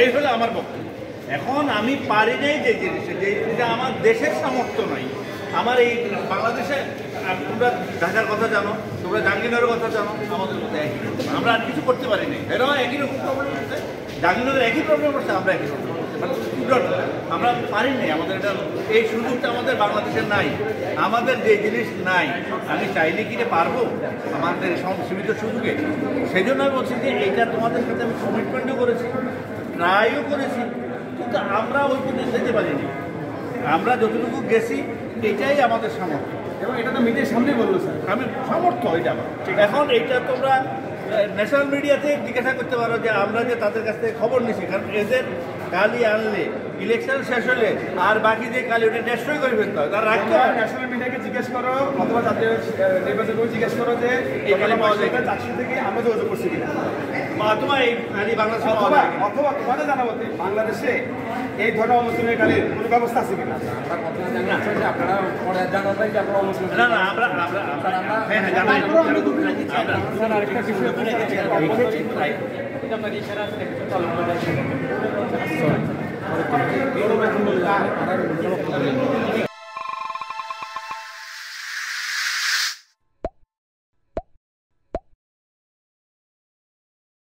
এই হলো আমার বক্তব্য। এখন আমি পারি নাই যে জিনিসটা আমার দেশের সামর্থ্য নয়। আমার এই বাংলাদেশে তোমরা ঢাকার কথা জানো, তোমরা জাহাঙ্গীরনগরের কথা জানো, আমাদের মধ্যে একই রকম। আমরা আর কিছু করতে পারি নাই। এরাও একই রকম প্রবলেম হচ্ছে, জাহাঙ্গীরনগরের একই প্রবলেম হচ্ছে, আমরা একই প্রবলেম হচ্ছে। মানে আমরা পারি নাই, আমাদের এটা এই সুযোগটা আমাদের বাংলাদেশের নাই। আমাদের যে জিনিস নাই, আমি চাইলে কিনে পারবো আমাদের সীমিত সুযোগে। সেই জন্য আমি বলছি যে এইটা তোমাদের সাথে আমি কমিটমেন্টও করেছি, ট্রাইও করেছি, কিন্তু আমরা ওই পর্যন্ত যেতে পারিনি। আমরা যতটুকু গেছি এটাই আমাদের সামর্থ্য, এবং এটা তো মিডিয়ার সামনেই বললো স্যার। আমি সামর্থ্য এটা আমার। এখন এইটা তোমরা ন্যাশনাল মিডিয়াতে জিজ্ঞাসা করতে পারো যে আমরা যে তাদের কাছ থেকে খবর নিছি, কারণ এদের কালি আনলে ইলেকশন শেষ হলে আর বাকি যে কালি ওটা ডেস্ট্রয় করে ফেলতে হয়, তারা রাখতে হয়। ন্যাশনাল মিডিয়াকে জিজ্ঞেস করো অথবা জাতীয় নির্বাচনকে জিজ্ঞেস করো যে এই কালি পাওয়া যায় চাকরি থেকে আমরা যোগাযোগ করছি কিনা, অথবা এই কালি বাংলাদেশে অথবা অথবা তোমাদের জানা মতে বাংলাদেশে এই ধরনের অমুসলিমের কালির কোনো ব্যবস্থা আছে কিনা। আপনারা পরে জানাবেন যে আপনারা অমুসলিম না না আমরা হ্যাঁ হ্যাঁ জানাই আরেকটা বিষয় আমরা